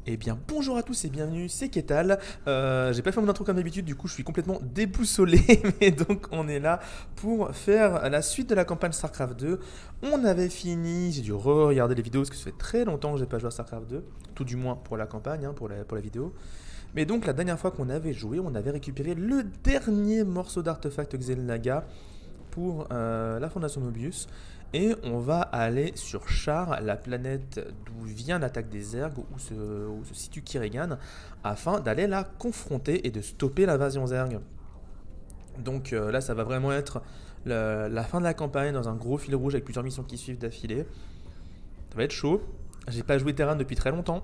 Eh bien bonjour à tous et bienvenue, c'est Ketal. J'ai pas fait mon intro comme d'habitude, du coup je suis complètement déboussolé, mais donc on est là pour faire la suite de la campagne StarCraft 2. On avait fini, j'ai dû re-regarder les vidéos parce que ça fait très longtemps que j'ai pas joué à StarCraft 2, tout du moins pour la campagne, pour la vidéo. Mais donc la dernière fois qu'on avait joué, on avait récupéré le dernier morceau d'artefact Xel'Naga pour la fondation Mobius. Et on va aller sur Char, la planète d'où vient l'attaque des Zerg, où se situe Kirigan, afin d'aller la confronter et de stopper l'invasion Zerg. Donc là, ça va vraiment être la fin de la campagne dans un gros fil rouge avec plusieurs missions qui suivent d'affilée. Ça va être chaud. J'ai pas joué Terran depuis très longtemps.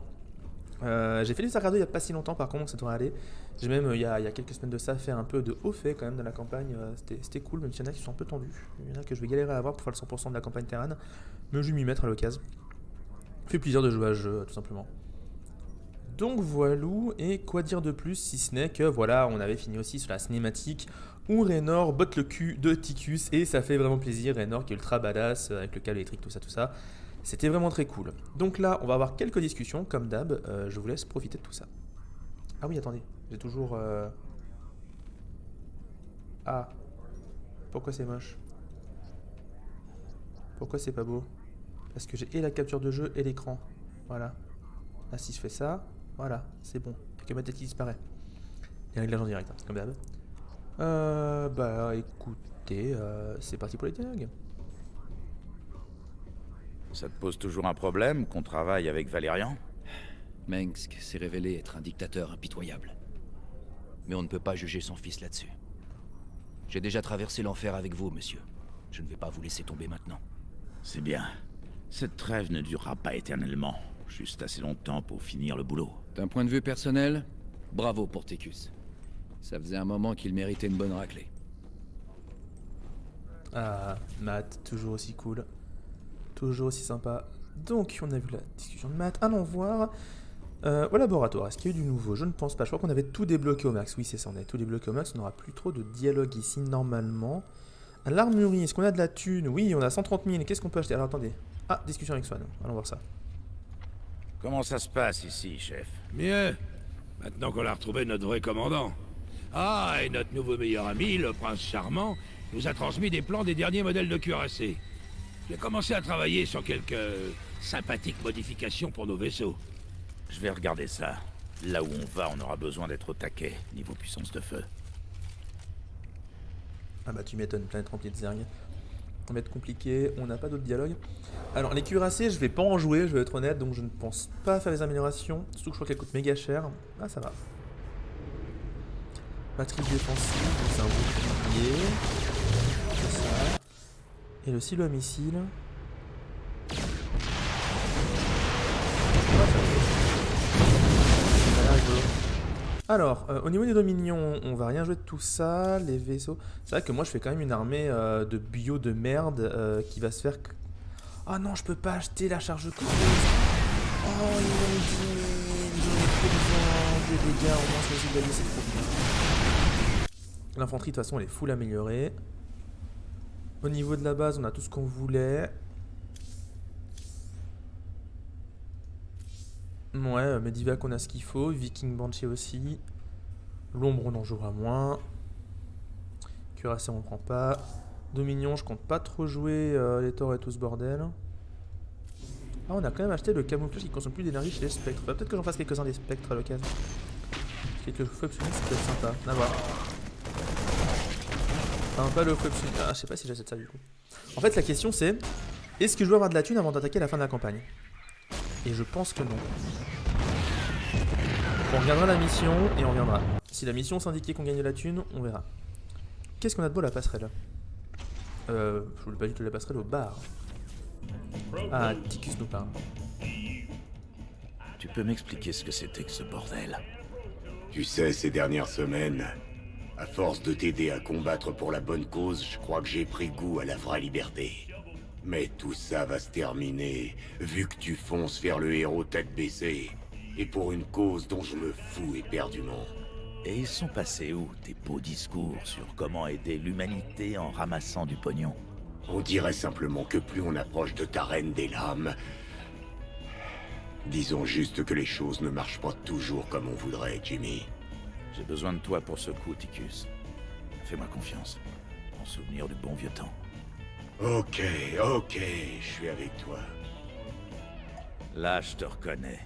J'ai fait les StarCraft 2 il n'y a pas si longtemps par contre, donc ça devrait aller. J'ai même il y a quelques semaines de ça fait un peu de haut fait quand même dans la campagne, c'était cool, même s'il y en a qui sont un peu tendus. Il y en a que je vais galérer à avoir pour faire le 100% de la campagne Terran, mais je vais m'y mettre à l'occasion. Fait plaisir de jouer à ce jeu tout simplement. Donc voilou, et quoi dire de plus si ce n'est que voilà, on avait fini aussi sur la cinématique où Raynor botte le cul de Ticus et ça fait vraiment plaisir. Raynor qui est ultra badass avec le câble électrique, tout ça. C'était vraiment très cool. Donc là, on va avoir quelques discussions, comme d'hab. Je vous laisse profiter de tout ça. Ah oui, attendez. J'ai toujours... Ah. Pourquoi c'est moche? Pourquoi c'est pas beau? Parce que j'ai et la capture de jeu et l'écran. Voilà. Là, si je fais ça, voilà, c'est bon. Il n'y a que ma tête qui disparaît. Les réglages en direct, comme d'hab. Bah écoutez, c'est parti pour les dialogues. Ça te pose toujours un problème qu'on travaille avec Valérian? Mengsk s'est révélé être un dictateur impitoyable. Mais on ne peut pas juger son fils là-dessus. J'ai déjà traversé l'enfer avec vous, monsieur. Je ne vais pas vous laisser tomber maintenant. C'est bien. Cette trêve ne durera pas éternellement. Juste assez longtemps pour finir le boulot. D'un point de vue personnel, bravo pour Ticus. Ça faisait un moment qu'il méritait une bonne raclée. Ah, Matt, toujours aussi cool. Toujours aussi sympa. Donc, on a vu la discussion de Matt. Allons voir. Au laboratoire, est-ce qu'il y a eu du nouveau? Je ne pense pas. Je crois qu'on avait tout débloqué au max. Oui, c'est ça, on avait tout débloqué au max. On n'aura plus trop de dialogue ici, normalement. À l'armurerie, est-ce qu'on a de la thune? Oui, on a 130 000. Qu'est-ce qu'on peut acheter? Alors, attendez. Ah, discussion avec Swan. Allons voir ça. Comment ça se passe ici, chef? Mieux. Maintenant qu'on a retrouvé notre vrai commandant. Ah, et notre nouveau meilleur ami, le prince charmant, nous a transmis des plans des derniers modèles de cuirassés. J'ai commencé à travailler sur quelques sympathiques modifications pour nos vaisseaux. Je vais regarder ça. Là où on va, on aura besoin d'être au taquet, niveau puissance de feu. Ah bah tu m'étonnes, planète remplie de Zerg. Ça va être compliqué, on n'a pas d'autres dialogues. Alors les cuirassés, je vais pas en jouer, je vais être honnête, donc je ne pense pas faire les améliorations. Surtout que je crois qu'elles coûtent méga cher. Ah ça va. Batterie défensive, c'est un bouclier. C'est ça. Et le silo à missile. Alors, au niveau des dominions, on va rien jouer de tout ça, les vaisseaux. C'est vrai que moi je fais quand même une armée de bio de merde qui va se faire... Oh non, je peux pas acheter la charge creuse. Oh, ils m'ont dit, j'en ai trop besoin des dégâts, au moins sur les c'est trop bien. L'infanterie de toute façon elle est full améliorée. Au niveau de la base, on a tout ce qu'on voulait. Ouais, Medivac on a ce qu'il faut, Viking Banshee aussi. L'ombre on en jouera moins. Cuirassé on prend pas. Dominion je compte pas trop jouer les torts et tout ce bordel. Ah on a quand même acheté le camouflage qui consomme plus d'énergie chez les spectres. Peut-être que j'en fasse quelques-uns des spectres à l'occasion. Quelques feux absolus ça peut être sympa. À voir. Enfin pas le feu absolu. Ah je sais pas si j'achète ça du coup. En fait la question c'est, est-ce que je veux avoir de la thune avant d'attaquer la fin de la campagne? Et je pense que non. On regardera la mission et on reviendra. Si la mission s'indiquait qu'on gagne de la thune, on verra. Qu'est-ce qu'on a de beau la passerelle? Je voulais pas du tout la passerelle au bar. Ah, Ticus nous parle. Tu peux m'expliquer ce que c'était que ce bordel? Tu sais, ces dernières semaines, à force de t'aider à combattre pour la bonne cause, je crois que j'ai pris goût à la vraie liberté. Mais tout ça va se terminer, vu que tu fonces vers le héros tête baissée. Et pour une cause dont je me fous éperdument. Et ils sont passés où, tes beaux discours sur comment aider l'humanité en ramassant du pognon? On dirait simplement que plus on approche de ta reine des lames, Disons juste que les choses ne marchent pas toujours comme on voudrait, Jimmy. J'ai besoin de toi pour ce coup, Ticus. Fais-moi confiance. En souvenir du bon vieux temps. Ok, je suis avec toi. Là, je te reconnais.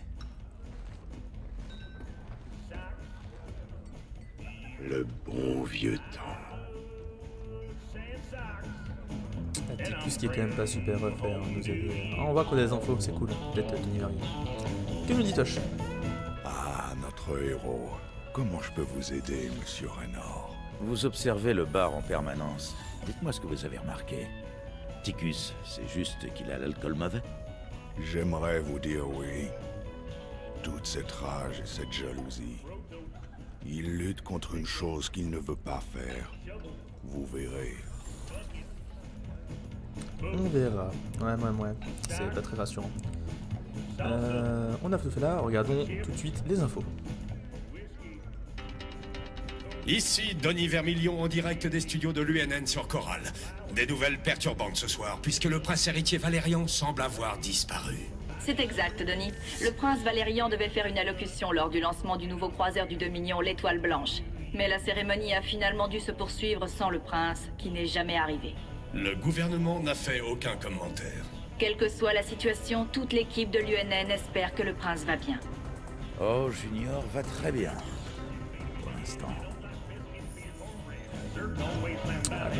Le bon vieux temps. Ticus qui est quand même pas super refait. On voit qu'on a des infos, c'est cool d'être univers. Que nous dit Tosh? Ah, notre héros. Comment je peux vous aider, monsieur Raynor? Vous observez le bar en permanence. Dites-moi ce que vous avez remarqué. Ticus, c'est juste qu'il a l'alcool mauvais? J'aimerais vous dire oui. Toute cette rage et cette jalousie. Il lutte contre une chose qu'il ne veut pas faire. Vous verrez. On verra. Ouais. C'est pas très rassurant. On a tout fait là. Regardons tout de suite les infos. Ici, Donny Vermilion en direct des studios de l'UNN sur Coral. Des nouvelles perturbantes ce soir, puisque le prince héritier Valérian semble avoir disparu. C'est exact, Donny. Le prince Valérian devait faire une allocution lors du lancement du nouveau croiseur du Dominion, l'Étoile Blanche. Mais la cérémonie a finalement dû se poursuivre sans le prince, qui n'est jamais arrivé. Le gouvernement n'a fait aucun commentaire. Quelle que soit la situation, toute l'équipe de l'UNN espère que le prince va bien. Oh, Junior va très bien. Pour l'instant.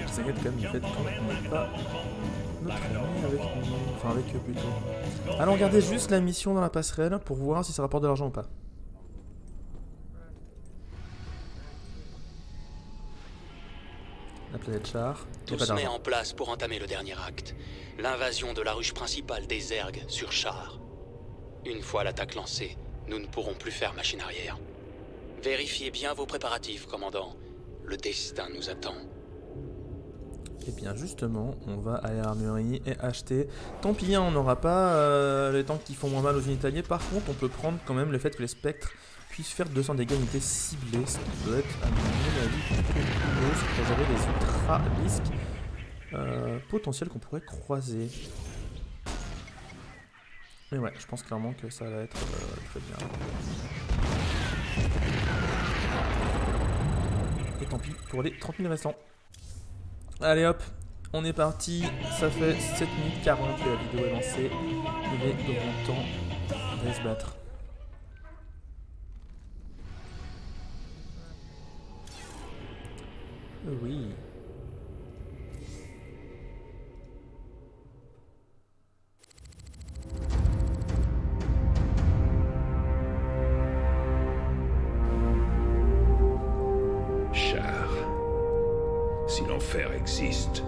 Ça y est quand même le fait qu'on n'ait pas notre ami avec nous. Enfin avec eux plutôt. Allons regarder juste la mission dans la passerelle pour voir si ça rapporte de l'argent ou pas. La planète char. Tout se met en place pour entamer le dernier acte. L'invasion de la ruche principale des Zergs sur char. Une fois l'attaque lancée, nous ne pourrons plus faire machine arrière. Vérifiez bien vos préparatifs, commandant. Le destin nous attend. Et bien justement, on va à l'armurerie et acheter. Tant pis, on n'aura pas les tanks qui font moins mal aux unités alliées. Par contre, on peut prendre quand même le fait que les spectres puissent faire 200 dégâts unités ciblées. Ce qui doit être, à mon avis, plutôt cool pour gérer les ultra risques potentiels qu'on pourrait croiser. Mais ouais, je pense clairement que ça va être très bien. Et tant pis pour les 30 000 restants. Allez hop, on est parti. Ça fait 7 minutes 40 que la vidéo est lancée. Il est grand temps d'aller se battre. Oui. Char. Si l'enfer existe,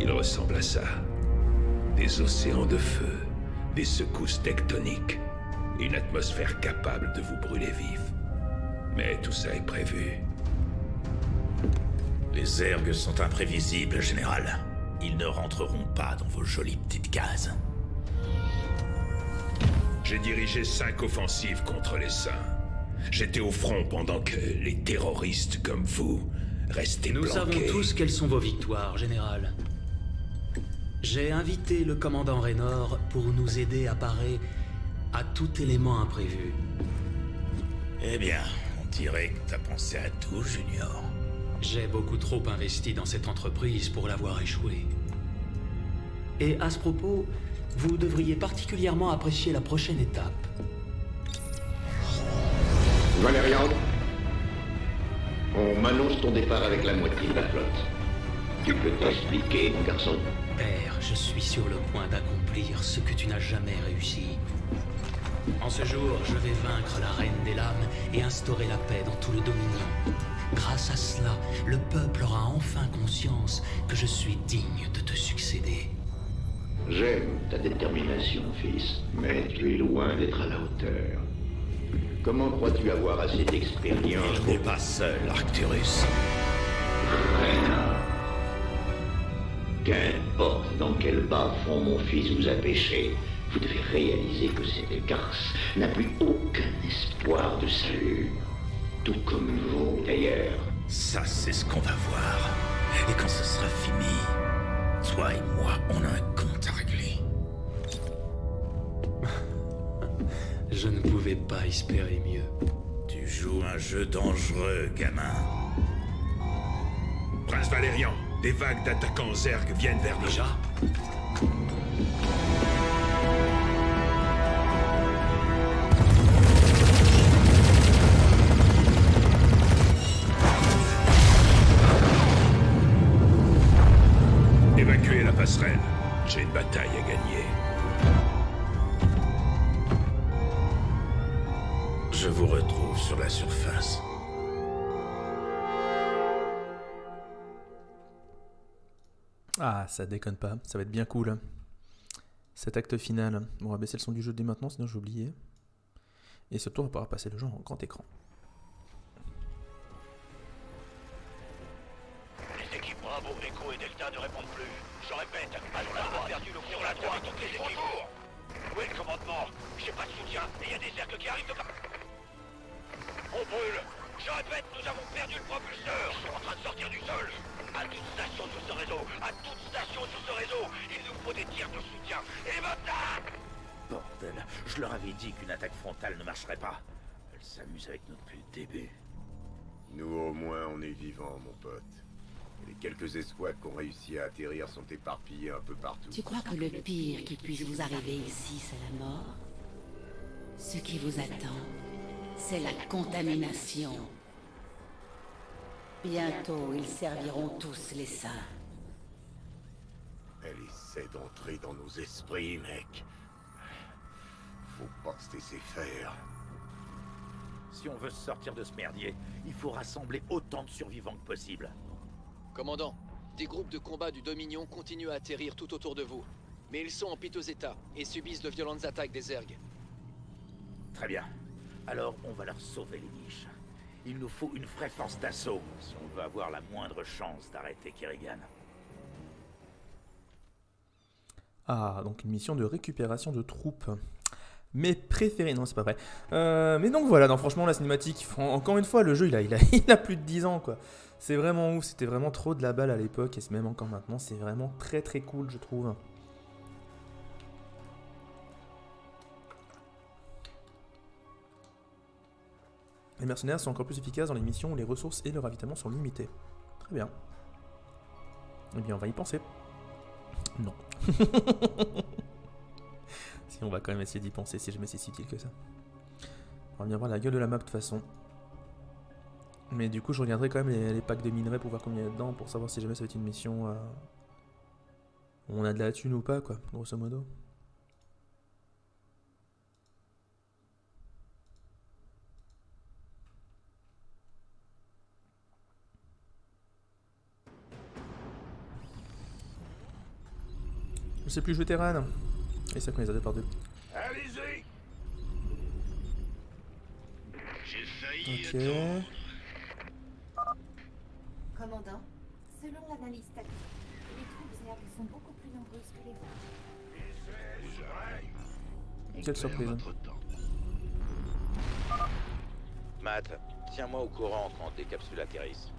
il ressemble à ça. Des océans de feu, des secousses tectoniques, une atmosphère capable de vous brûler vif. Mais tout ça est prévu. Les Zergs sont imprévisibles, général. Ils ne rentreront pas dans vos jolies petites cases. J'ai dirigé 5 offensives contre les Saints. J'étais au front pendant que les terroristes comme vous restaient Nous planqués. savons tous quelles sont vos victoires, général. J'ai invité le commandant Raynor pour nous aider à parer à tout élément imprévu. Eh bien, on dirait que t'as pensé à tout, Junior. J'ai beaucoup trop investi dans cette entreprise pour l'avoir échoué. Et à ce propos, vous devriez particulièrement apprécier la prochaine étape. Valérian, on m'annonce ton départ avec la moitié de la flotte. Tu peux t'expliquer, mon garçon? Père, je suis sur le point d'accomplir ce que tu n'as jamais réussi. En ce jour, je vais vaincre la Reine des Lames et instaurer la paix dans tout le Dominion. Grâce à cela, le peuple aura enfin conscience que je suis digne de te succéder. J'aime ta détermination, fils, mais tu es loin d'être à la hauteur. Comment crois-tu avoir assez d'expérience Il n'est pas seul, Arcturus. Raynor. Qu'importe dans quel bas-fond mon fils vous a pêché, vous devez réaliser que cette écarce n'a plus aucun espoir de salut. Tout comme vous, d'ailleurs. Ça, c'est ce qu'on va voir. Et quand ce sera fini, toi et moi, on a un compte à régler. je ne pouvais pas espérer mieux. Tu joues un jeu dangereux, gamin. Prince Valérian, des vagues d'attaquants Zerg viennent vers nous. Déjà? Évacuez la passerelle. J'ai une bataille à gagner. Je vous retrouve sur la surface. Ah, ça déconne pas, ça va être bien cool. Cet acte final. Bon, on va baisser le son du jeu dès maintenant, sinon j'ai oublié. Et surtout, on va pouvoir passer le jeu en grand écran. Les équipes Bravo, Echo et Delta ne répondent plus. Je répète, Alpha a perdu le sur la droite toutes les équipes. Où est le commandement? J'ai pas de soutien et il y a des cercles qui arrivent de part. On brûle. Je répète, nous avons perdu le propulseur. Ils sont en train de sortir du sol. À toute station sur ce réseau, à toute station sur ce réseau, il nous faut des tirs de soutien. Et maintenant! Bordel, je leur avais dit qu'une attaque frontale ne marcherait pas. Elles s'amusent avec nous depuis le début. Nous, au moins, on est vivants, mon pote. Les quelques escouades qui ont réussi à atterrir sont éparpillés un peu partout. Tu crois que le pire qui puisse vous arriver ici, c'est la mort? Ce qui vous attend, c'est la contamination. Bientôt, ils serviront tous les saints. Elle essaie d'entrer dans nos esprits, mec. Faut pas se laisser faire. Si on veut sortir de ce merdier, il faut rassembler autant de survivants que possible. Commandant, des groupes de combat du Dominion continuent à atterrir tout autour de vous. Mais ils sont en piteux état et subissent de violentes attaques des Zerg. Très bien. Alors, on va leur sauver les niches. Il nous faut une vraie force d'assaut si on veut avoir la moindre chance d'arrêter Kerrigan. Ah, donc une mission de récupération de troupes. Mes préférés, non c'est pas vrai. Mais donc voilà, non, franchement la cinématique, encore une fois le jeu il a plus de 10 ans quoi. C'est vraiment ouf, c'était vraiment trop de la balle à l'époque et c'est même encore maintenant, c'est vraiment très très cool je trouve. Les mercenaires sont encore plus efficaces dans les missions où les ressources et le ravitaillement sont limités. Très bien. Eh bien on va y penser. Non. Si on va quand même essayer d'y penser si jamais c'est si utile que ça. On va bien voir la gueule de la map de toute façon. Mais du coup je regarderai quand même les packs de minerais pour voir combien il y a dedans pour savoir si jamais ça va être une mission où on a de la thune ou pas quoi, grosso modo. Je sais plus jouer Terran. Et ça connaît les a deux par deux. Allez-y! J'ai failli Ok. attendre. Commandant, selon l'analyse tactique, les troupes Zerg sont beaucoup plus nombreuses que les vôtres. Quelle surprise. Matt, tiens-moi au courant quand des capsules atterrissent.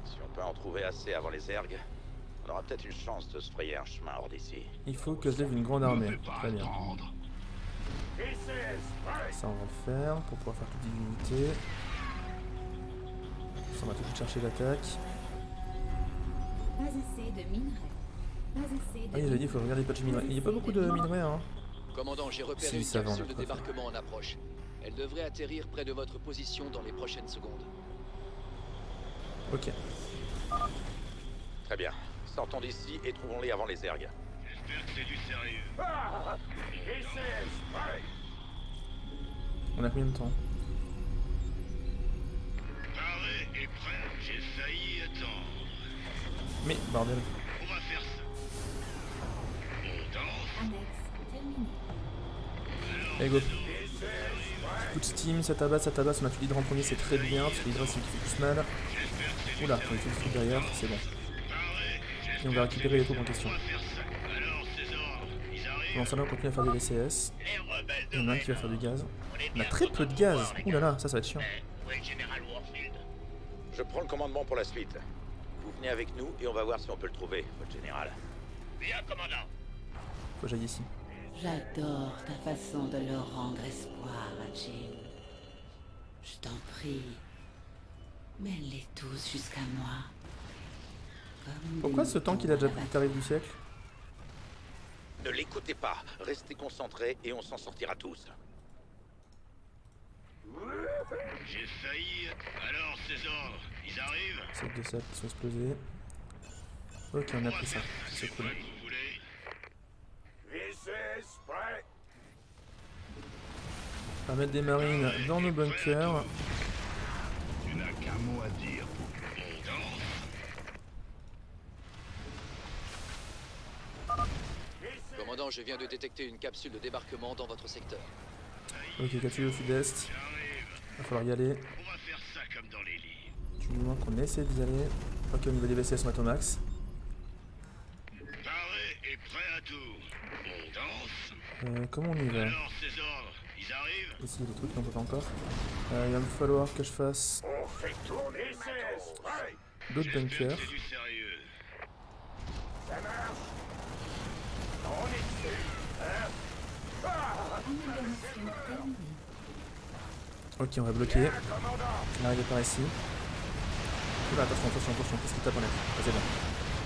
Si on peut en trouver assez avant les Zerg, on aura peut-être une chance de se frayer un chemin hors d'ici. Il faut que je lève une grande armée. Très bien. Ça on va le faire pour pouvoir faire toutes les unités. Ça on va tout de suite chercher l'attaque. Pas assez de minerais. Pas assez de Ah il avait dit il faut regarder les patchs minerais. Il n'y a pas beaucoup de minerais hein. Commandant, j'ai repéré Si, une ça va, capsule on de a pas débarquement en approche. Elle devrait atterrir près de votre position dans les prochaines secondes. Ok. Très bien. Sortons d'ici et trouvons-les avant les Zerg. J'espère que c'est du sérieux. On a combien de temps? Paré et prêt, j'ai failli attendre. Mais bordel. On va faire ça. On danse. Annexe terminée. Allez go. Coup de steam, ça tabasse, on a tout l'hydre en premier, c'est très bien, parce que l'hydre c'est ce qui fait plus mal. Oula, on a fait le truc derrière, c'est bon. Et on va récupérer les troupes en question. Pendant ce temps-là, on continue à faire des VCS. Il y en a un qui va faire du gaz. On a très peu de gaz. Ouh là là, ça va être chiant. Je prends le commandement pour la suite. Vous venez avec nous et on va voir si on peut le trouver, votre général. Bien, commandant. Faut que j'aille ici. J'adore ta façon de leur rendre espoir, Jim. Je t'en prie, mène-les tous jusqu'à moi. Comme Pourquoi des ce tank il a déjà pris le tarif du siècle? Ne l'écoutez pas. Restez concentrés et on s'en sortira tous. J'ai failli. Alors, ces ordres, ils arrivent? C'est de ça qui sont explosés. Ok, on a pris ça. C'est cool. On va mettre des marines dans nos bunkers. Tu n'as qu'un mot à dire. Commandant, je viens de détecter une capsule de débarquement dans votre secteur. Ok, capsule au sud-est. Va falloir y aller. On va faire ça comme dans les livres. Du moment qu'on essaie d'y aller. Ok, au niveau des vaisseaux, elles sont à au max. Paré et prêt à tout. On danse. Comment on y va? Alors, ces ordres, ils arrivent? Ici, il y a des trucs qu'on peut pas encore. Il va me falloir que je fasse d'autres bunkers. C'est du sérieux. Ça marche. On est dessus. Amélioration terminée. Ok, on va bloquer. On arrive par ici. Oula, attention, qu'est-ce qui tape en l'air? Ah, c'est bon.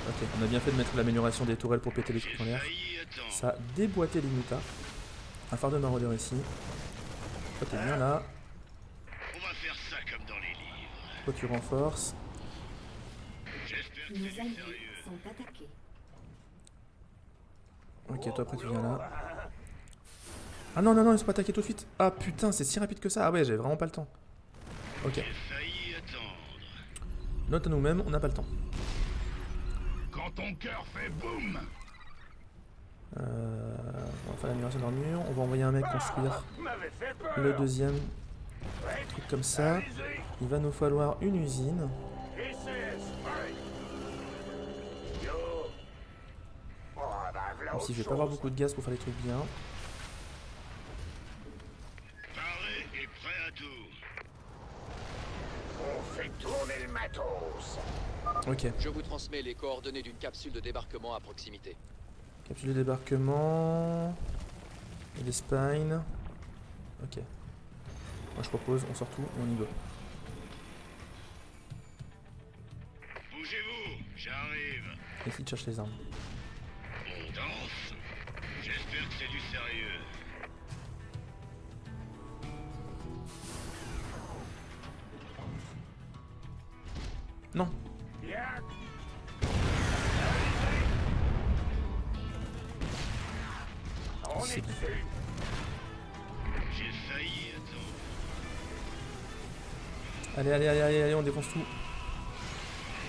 Ok, on a bien fait de mettre l'amélioration des tourelles pour péter les trucs en l'air. Ça a déboîté les mutas. Un phare de maraudeur ici. Toi, t'es bien là. On va faire ça comme dans les livres. Toi, tu renforces. J'espère que Nos c'est du alliés sérieux. sont attaqués. Ok, toi, après, tu viens là. Ah non, ils sont pas attaqués tout de suite. Ah putain, c'est si rapide que ça. Ah ouais, j'ai vraiment pas le temps. Ok. J'ai failli attendre. Note à nous-mêmes, on n'a pas le temps. Quand ton cœur fait boum. On va faire l'amélioration d'armure. On va envoyer un mec construire le deuxième. Truc comme ça. Il va nous falloir une usine. Même si je vais pas avoir beaucoup de gaz pour faire les trucs bien. Paré et prêt à tout. On fait tourner le matos. Ok. Je vous transmets les coordonnées d'une capsule de débarquement à proximité. Capsule de débarquement. Et des spines. Ok. Moi je propose, on sort tout et on y va. Bougez-vous, j'arrive. Ici, tu cherches les armes. On danse. J'espère que c'est du sérieux. Non. On est dessus. J'ai failli attendre. Allez, on défonce tout.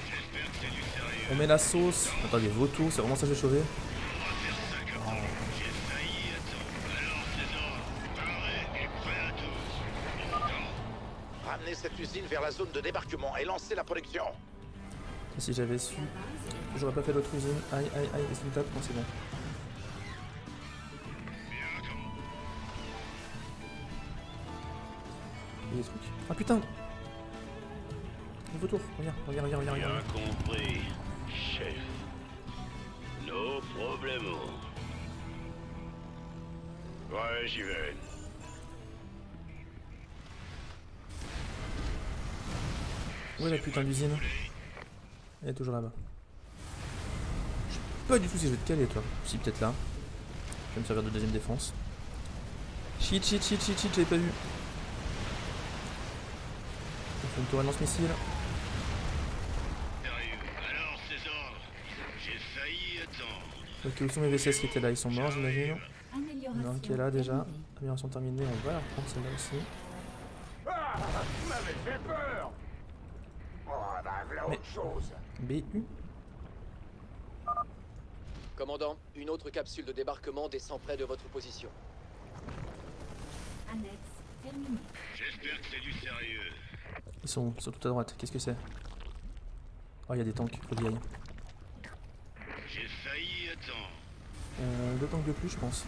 J'espère que c'est du sérieux. On met la sauce. Attendez, vautour, c'est vraiment ça que j'ai chauvé. On va faire ça comme dans les livres. J'ai failli attendre. Alors, ces ordres, paré et prêt à tout. On danse. Ramenez cette usine vers la zone de débarquement et lancez la production. Et si j'avais su, j'aurais pas fait l'autre usine. Aïe, qu'est-ce qu'il me tape? Non, c'est bon. Il y a des trucs. Ah putain! Le vautour, regarde. Bien compris, chef. No problemo. Ouais, j'y vais. Où est la putain d'usine? Elle est toujours là-bas. Je sais pas du tout si je vais te caler, toi. Si, peut-être là. Je vais me servir de deuxième défense. Shit, j'avais pas vu. On fait une tourelle lance-missile. Alors, ces ordres, j'ai failli attendre. Ok, où sont mes VCS qui étaient là? Ils sont morts, j'imagine. Amélioration. Non, qui est là déjà. terminée. Amélioration terminée, on va la reprendre celle-là aussi. Ah, vous m'avez fait peur. Oh, bah, voilà autre chose. BU. Commandant, une autre capsule de débarquement descend près de votre position. Annexe terminée. J'espère que c'est du sérieux. Ils sont tout à droite. Qu'est-ce que c'est? Oh, il y a des tanks, faut que j'y aille. J'ai failli attendre. 2 tanks de plus, je pense.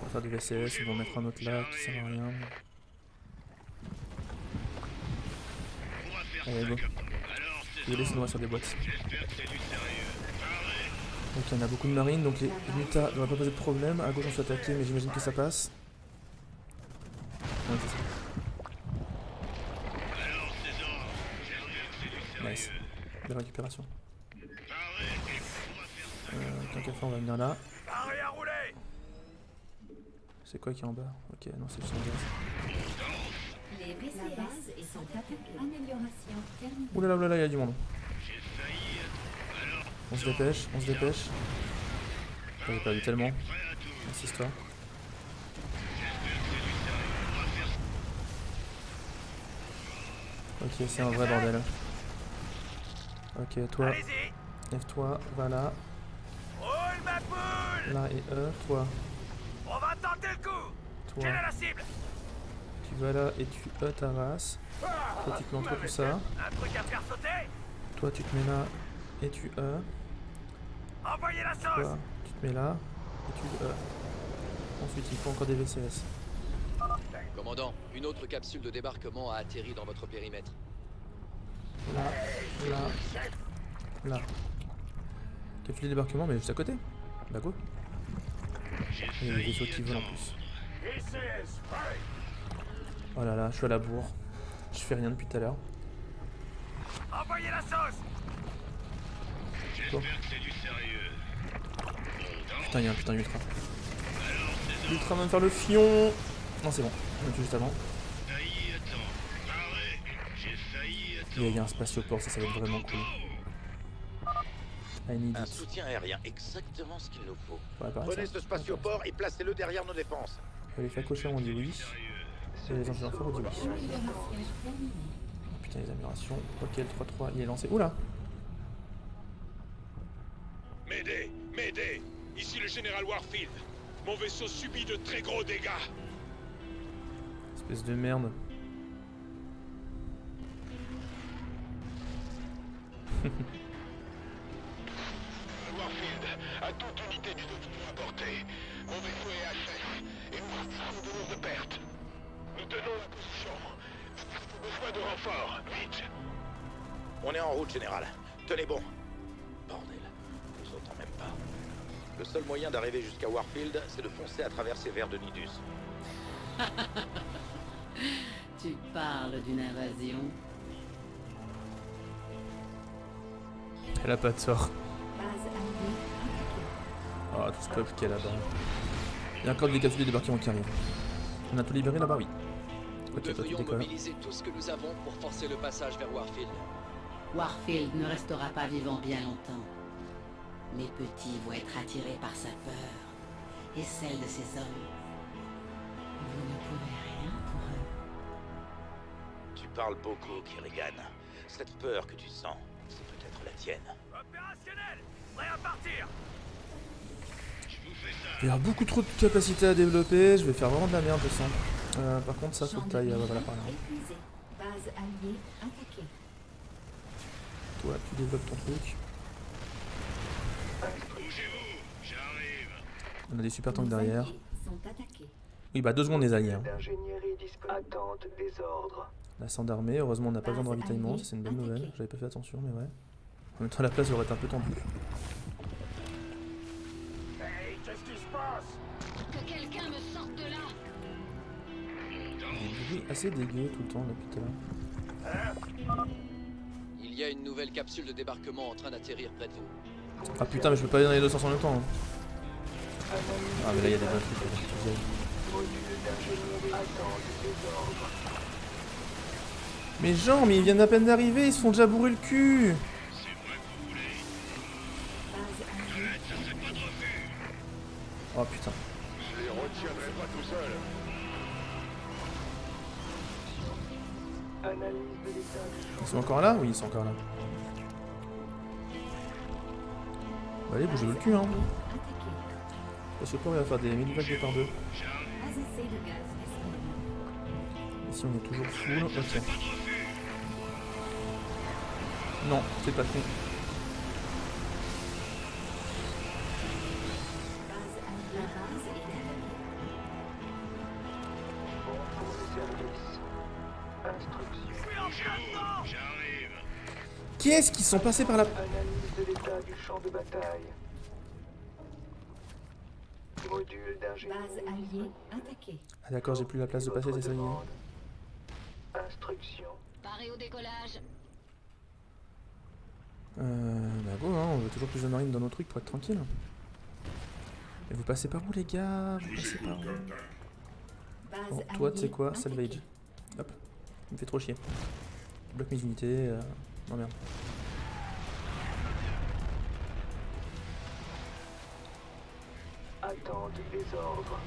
On va faire du VCS, on va en mettre un autre là qui sert à rien. Allez, go. Je laisse nous sur des boîtes. Ok, on a beaucoup de marines, donc les mutas ne devraient pas poser de problème. À gauche, on se fait attaquer, mais j'imagine que ça passe. Ouais, c'est ça. Nice. Belle récupération. Tant qu'à faire, on va venir là. C'est quoi qui est en bas? Ok, non, c'est juste un gaz. Les VCS sont attaqués. Amélioration terminée. Oulala, il y a du monde. On se dépêche, on se dépêche. J'ai perdu tellement. Insiste-toi. Ok, c'est un vrai bordel. Ok, toi. Lève-toi, va là. Là et toi. On va tenter le coup. Toi. Quelle est la cible? Tu vas là et tu ta race. Toi, tu te mets entre tout ça. Un truc à faire sauter? Toi, tu te mets là et tu Envoyez la sauce. Toi, tu te mets là et tu Ensuite, il faut encore des VCS. Commandant, une autre capsule de débarquement a atterri dans votre périmètre. Là, là, là. Capsule de débarquement, mais juste à côté. Bah go. Il y a des vaisseaux qui volent en plus. Oh là là, je suis à la bourre. Je fais rien depuis tout à l'heure. Envoyez la sauce. Bon. Putain, il y a un putain d'ultra. L'ultra va me faire le fion. Non, c'est bon. On a tout juste avant. Il y a un spatioport, ça va être vraiment cool. Un soutien aérien, exactement ce qu'il nous faut. Ouais, prenez ce spatioport et placez-le derrière nos défenses. Les facochers on dit oui. Et les engins d'enfer on dit oui. Oh, putain, les améliorations. Ok, le 3-3 il est lancé. Oula! M'aider! M'aider! Ici le général Warfield. Mon vaisseau subit de très gros dégâts. Espèce de merde. Warfield, à toute unité du secours à portée. Mon vaisseau est à sec et nous souffrons de lourdes pertes. Nous tenons la position. Besoin de renfort, vite. On est en route, général. Tenez bon. Bordel, nous entend même pas. Le seul moyen d'arriver jusqu'à Warfield, c'est de foncer à travers ces vers de Nidus. Tu parles d'une invasion? Elle a pas de sort. Oh, tout ce peuple qu'il y a là-bas. Il y a encore des capsules de débarquement qui arrivent. On a tout libéré là-bas, oui. Nous devrions mobiliser tout ce que nous avons pour forcer le passage vers Warfield. Warfield ne restera pas vivant bien longtemps. Mes petits vont être attirés par sa peur et celle de ses hommes. Vous ne pouvez rien pour eux. Tu parles beaucoup, Kerrigan. Cette peur que tu sens, c'est peut-être la tienne. Opérationnel. Prêt à partir. Il y a beaucoup trop de capacités à développer. Je vais faire vraiment de la merde de ça. Par contre, ça faut que t'ailles. Voilà, par là. Base alliée attaquée. Toi, tu développes ton truc. Bougez-vous, j'arrive. On a des super tanks derrière. Sont attaqués. Oui, bah 2 secondes les alliés. Hein. Attente des ordres. La cendre armée, heureusement on n'a pas besoin de ravitaillement, ça c'est une bonne nouvelle. J'avais pas fait attention, mais ouais. En même temps, la place aurait été un peu tendue. Hey, qu'est-ce qui se passe? Que quelqu'un me sorte de là. Il y a des bruits assez dégueux tout le temps depuis tout à l'heure. Il y a une nouvelle capsule de débarquement en train d'atterrir près de vous. Ah putain, mais je peux pas aller dans les deux sens en même temps. Hein. Ah, mais là il y a des vrais trucs. Mais genre, mais ils viennent à peine d'arriver, ils se font déjà bourrer le cul. Oh putain. Je les retiendrai pas tout seul. Ils sont encore là? Oui, ils sont encore là. Bah, allez, bougez-vous le cul, hein. Je sais pas, il va faire des mini-vagues de par deux. Ici, on est toujours full. Ok. Non, c'est pas con. J'arrive. Qu'est-ce qu'ils sont passés par là? Analyse de l'état du champ de bataille. Module d'ingénierie. Base alliée attaquée. Ah d'accord, j'ai plus la place de passer, c'est ça y est. Instruction. Paré au décollage. Bah go, hein, on veut toujours plus de marines dans nos trucs pour être tranquille. Et vous passez par où les gars? Vous passez par où? Bon, toi tu sais quoi? Salvage. Hop, il me fait trop chier. Je bloque mes unités. Non merde. Attente des ordres.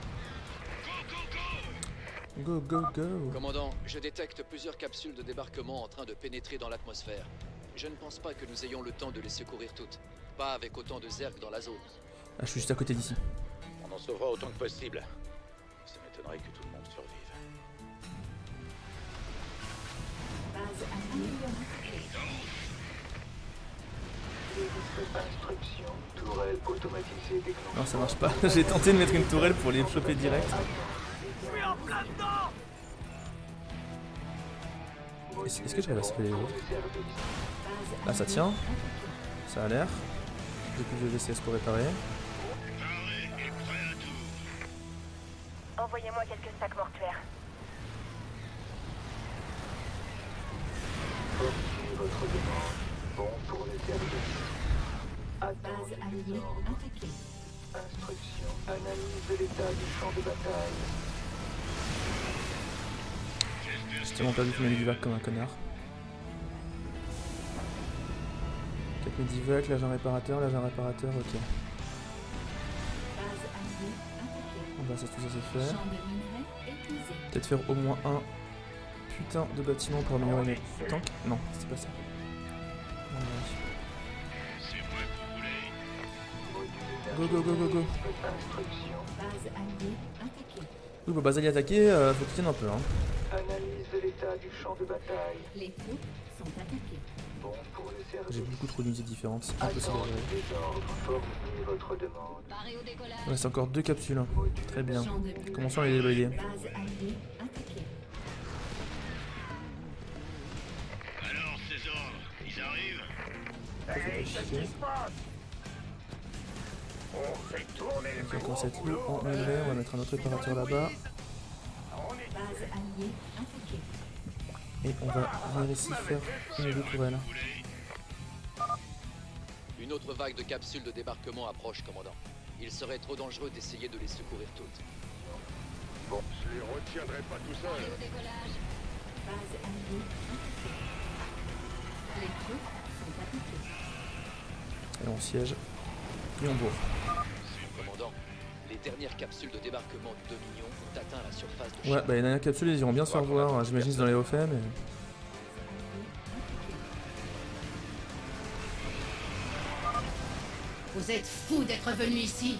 Go, go, go. Commandant, je détecte plusieurs capsules de débarquement en train de pénétrer dans l'atmosphère. Je ne pense pas que nous ayons le temps de les secourir toutes. Pas avec autant de zerg dans la zone. Ah, je suis juste à côté d'ici. On en sauvera autant que possible. Ça m'étonnerait que tout le monde survive. Base alliée. Instruction. Tourelle automatisée déclenchée. Non, ça marche pas. J'ai tenté de mettre une tourelle pour les choper direct. Est-ce que j'arrive à sauver les autres? Ah, ça tient. Ça a l'air. J'ai plus de VCS pour réparer. Envoyez-moi quelques sacs mortuaires. Poursuivez votre demande. Bon pour le service. Base alliée attaquée. Instruction. Analyse de l'état du champ de bataille. J'ai tellement perdu que du vac comme un connard. 4 medivac, là j'ai un réparateur, ok. Base alliée attaquée. Bon bah ça, tout ça c'est fait. Champ de minerais épuisé. Peut-être faire au moins un putain de bâtiment pour améliorer mes tanks. Non, c'est pas ça. Non, non. Go go go go go. Instruction. Base alliée attaquée. Oui, bah base alliée attaquée, faut qu'il tienne un peu hein. Analyse de l'état du champ de bataille. Les troupes sont attaquées. Bon pour le service. J'ai beaucoup trop d'unités différentes, c'est impossible à Attente gérer. des ordres. Formulez votre demande. Paré au décollage. Il reste encore 2 capsules. Hein. Très bien. Champ de minerais. Commençons à les déblayer. Base alliée attaquée. Alors, ces ordres, ils arrivent? Hey, qu'est-ce qui se passe? On fait tourner le Donc on cette l'eau en minerai, on va mettre un autre réparateur là-bas. Base alliée attaquée. Et on va venir ici faire une ou deux tourelles. Une autre vague de capsules de débarquement approche, commandant. Il serait trop dangereux d'essayer de les secourir toutes. Bon, je les retiendrai pas tout seul. Paré au décollage. Base alliée attaquée. Les troupes sont attaquées. Et on siège. Et on bourre. Commandant, les dernières capsules de débarquement du Dominion ont atteint la surface de Ouais, bah les dernières capsules, ils iront bien se faire voir. Hein. J'imagine c'est dans les hauts faits, mais... Vous êtes fous d'être venu ici.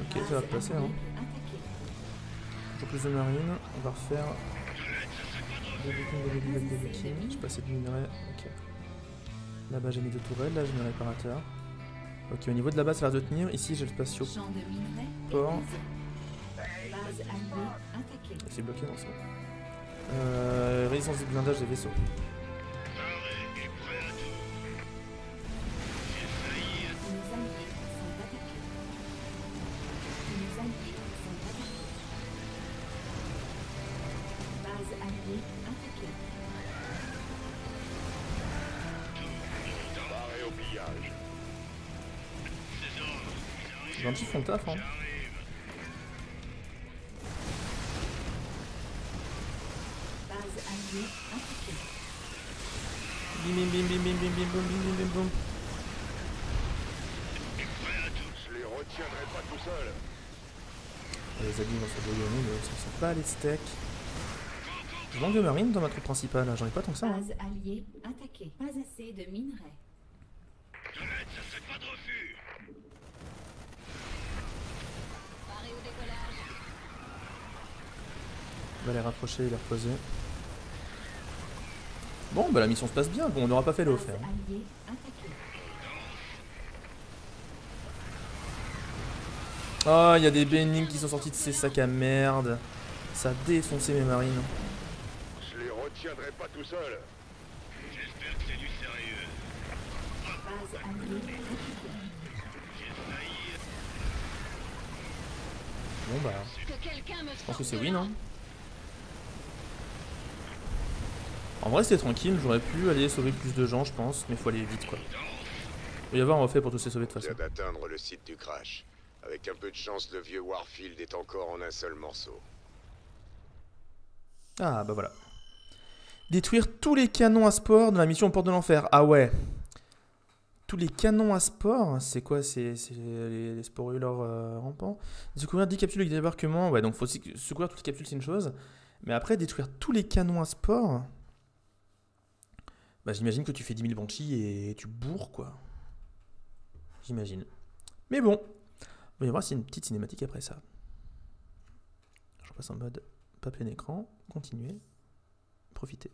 Ok, ça va passer. Hein. Toujours plus de marine. On va refaire... Des vikings. J'ai pas assez de minerais. Ok. Là-bas, j'ai mis 2 tourelles. Là, j'ai mis un réparateur. Ok, au niveau de la base, ça a l'air de tenir. Ici, j'ai le spatio. Champ de minerais Port. épuisé. Base alliée attaquée. C'est bloqué dans ce moment. Résistance du blindage des vaisseaux. Nos alliés sont attaqués. Nos alliés sont attaqués. Base alliée attaquée. Barré au pillage. Les gentils font le taf, hein. Base alliée attaquée. Bim bim bim bim bim bim bim boum bim bim bim boum. Je les retiendrai pas tout seul. Les alliés vont se bouillonner, mais ça sent pas les steaks. Je manque de marine dans ma troupe principale, j'en ai pas tant que ça. Hein. Base alliée attaquée. Pas assez de minerais. Ça fait pas de refus. Paré au décollage. On va les rapprocher et les reposer. Bon, bah la mission se passe bien. Bon, on n'aura pas fait le Base offert. alliée attaquée. Oh, il y a des Benning qui sont sortis de ces sacs à merde. Ça a défoncé mes marines. Je les retiendrai pas tout seul. J'espère que c'est du sérieux. Bon bah, je pense que c'est oui, non? En vrai c'était tranquille, j'aurais pu aller sauver plus de gens je pense, mais faut aller vite quoi. Il va y avoir un refait pour tous les sauver de toute On façon. vient d'atteindre le site du crash. Avec un peu de chance, le vieux Warfield est encore en un seul morceau. Ah bah voilà. Détruire tous les canons à sport dans la mission Porte de l'Enfer. Ah ouais. Tous les canons à sport, c'est quoi? C'est les sporuleurs rampants. Découvrir 10 capsules de débarquement. Ouais, donc faut aussi secourir toutes les capsules, c'est une chose. Mais après, détruire tous les canons à sport. Bah, j'imagine que tu fais 10 000 Banshee et tu bourres, quoi. J'imagine. Mais bon. On va y voir s'il y a une petite cinématique après ça. Je repasse en mode pas plein écran. Continuer. Profiter.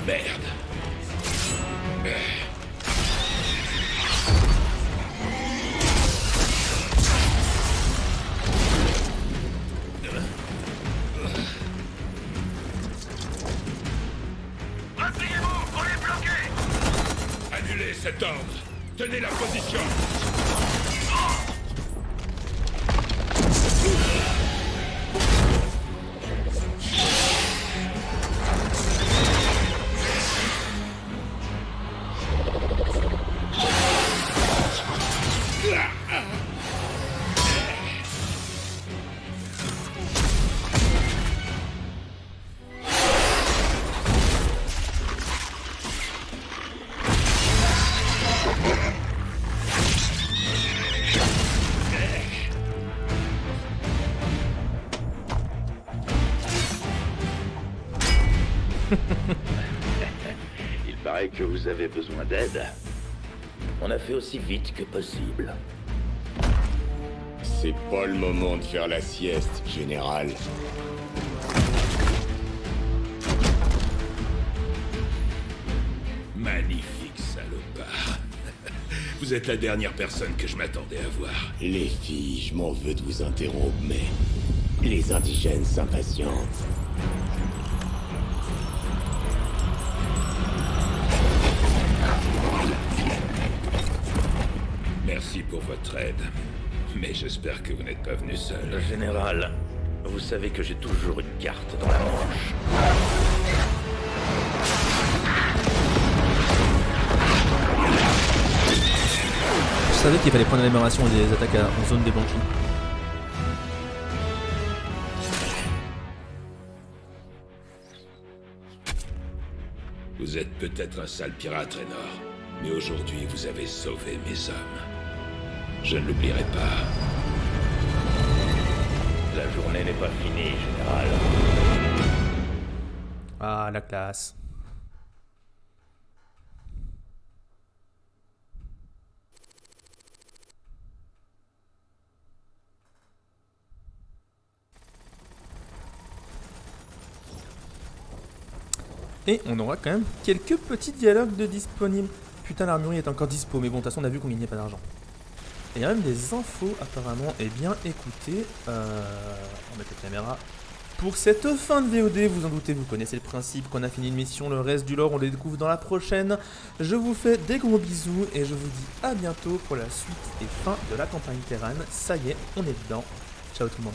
Merde. Repliez-vous, on est bloqué. Annulez cet ordre. Tenez la position. Il paraît que vous avez besoin d'aide. On a fait aussi vite que possible. C'est pas le moment de faire la sieste, général. Magnifique salopard. Vous êtes la dernière personne que je m'attendais à voir. Les filles, je m'en veux de vous interrompre, mais les indigènes s'impatientent. Merci pour votre aide. Mais j'espère que vous n'êtes pas venu seul. Général, vous savez que j'ai toujours une carte dans la manche. Je savais qu'il fallait prendre l'amélioration des attaques en zone des Banshees. Vous êtes peut-être un sale pirate, Raynor, mais aujourd'hui vous avez sauvé mes hommes. Je ne l'oublierai pas. La journée n'est pas finie, général. Ah, la classe. Et on aura quand même quelques petits dialogues de disponibles. Putain, l'armurerie est encore dispo, mais bon, de toute façon, on a vu qu'on gagnait pas d'argent. Et il y a même des infos, apparemment. Eh bien, écoutez, on va mettre la caméra. Pour cette fin de VOD, vous en doutez, vous connaissez le principe. Qu'on a fini une mission, le reste du lore, on les découvre dans la prochaine. Je vous fais des gros bisous et je vous dis à bientôt pour la suite et fin de la campagne Terran. Ça y est, on est dedans. Ciao tout le monde.